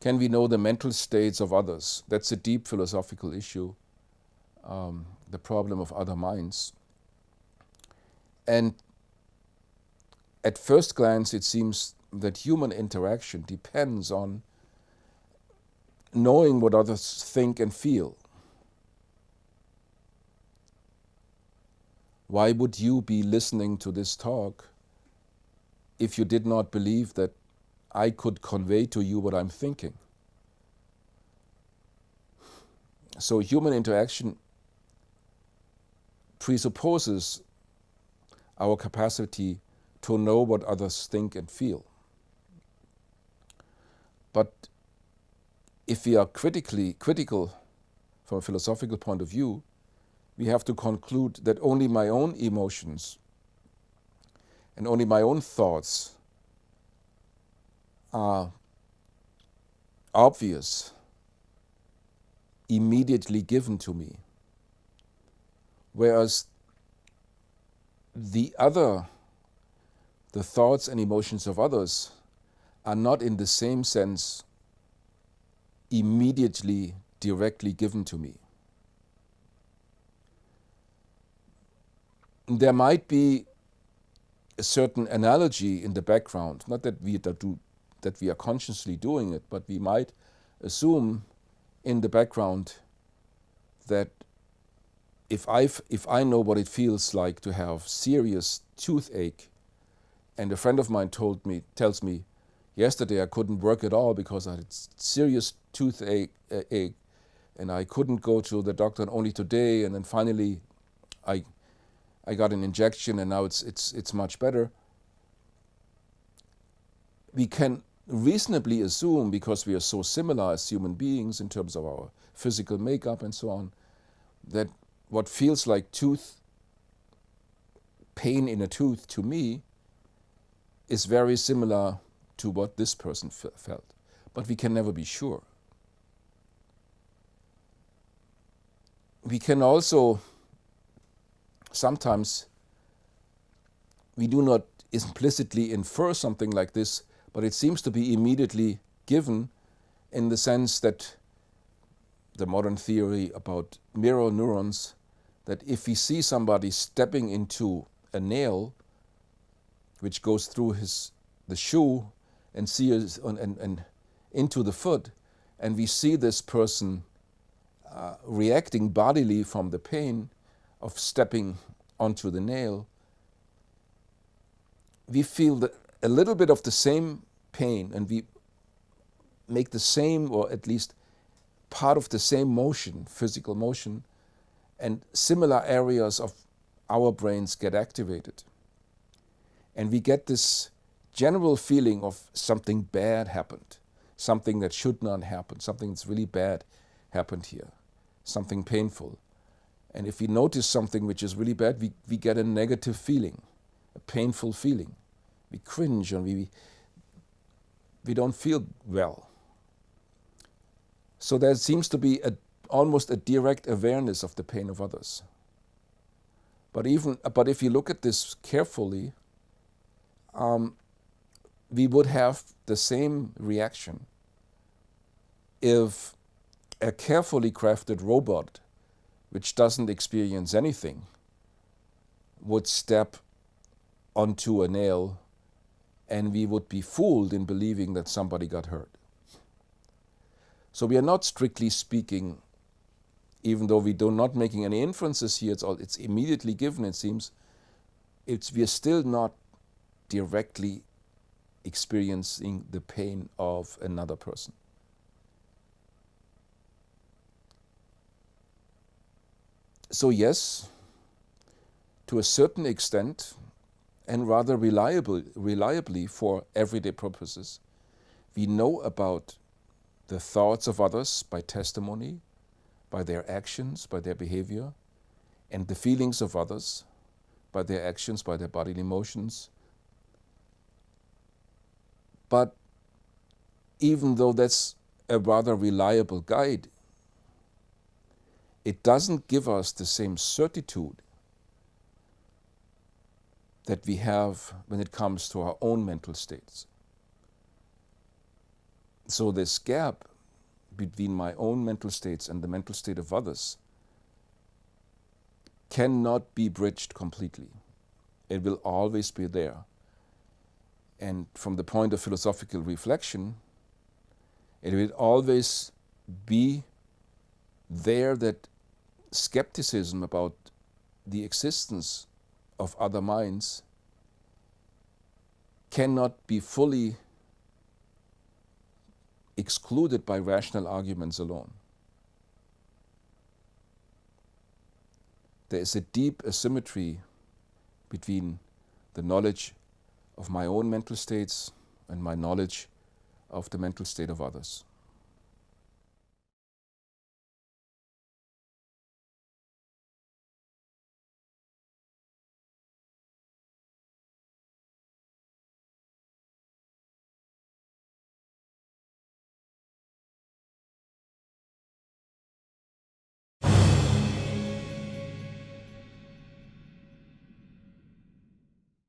Can we know the mental states of others? That's a deep philosophical issue, the problem of other minds. And at first glance, it seems that human interaction depends on knowing what others think and feel. Why would you be listening to this talk if you did not believe that I could convey to you what I'm thinking? So human interaction presupposes our capacity to know what others think and feel. But if we are critical from a philosophical point of view, we have to conclude that only my own emotions and only my own thoughts are obvious, immediately given to me. Whereas the thoughts and emotions of others are not in the same sense immediately, directly given to me. There might be a certain analogy in the background, not that we are consciously doing it, but we might assume in the background that if I know what it feels like to have serious toothache, and a friend of mine tells me, yesterday I couldn't work at all because I had serious toothache, and I couldn't go to the doctor, and only today, and then finally I got an injection and now it's much better. We can reasonably assume, because we are so similar as human beings in terms of our physical makeup and so on, that what feels like pain in a tooth to me is very similar to what this person felt. But we can never be sure. We can also, sometimes we do not implicitly infer something like this, but it seems to be immediately given, in the sense that the modern theory about mirror neurons, that if we see somebody stepping into a nail which goes through the shoe and into the foot, and we see this person reacting bodily from the pain of stepping onto the nail, we feel a little bit of the same pain, and we make the same, or at least part of the same motion, physical motion, and similar areas of our brains get activated. And we get this general feeling of something bad happened, something that should not happen, something that's really bad happened here, something painful. And if we notice something which is really bad, we get a negative feeling, a painful feeling. We cringe and we don't feel well. So there seems to be almost a direct awareness of the pain of others. But if you look at this carefully, we would have the same reaction if a carefully crafted robot, which doesn't experience anything, would step onto a nail, and we would be fooled in believing that somebody got hurt. So we are not, strictly speaking, even though we are not making any inferences here, it's immediately given, it seems, we are still not directly experiencing the pain of another person. So yes, to a certain extent, and rather reliably for everyday purposes, we know about the thoughts of others by testimony, by their actions, by their behavior, and the feelings of others by their actions, by their bodily motions. But even though that's a rather reliable guide, it doesn't give us the same certitude that we have when it comes to our own mental states. So this gap between my own mental states and the mental state of others cannot be bridged completely. It will always be there. And from the point of philosophical reflection, it will always be there that skepticism about the existence of other minds cannot be fully excluded by rational arguments alone. There is a deep asymmetry between the knowledge of my own mental states and my knowledge of the mental state of others.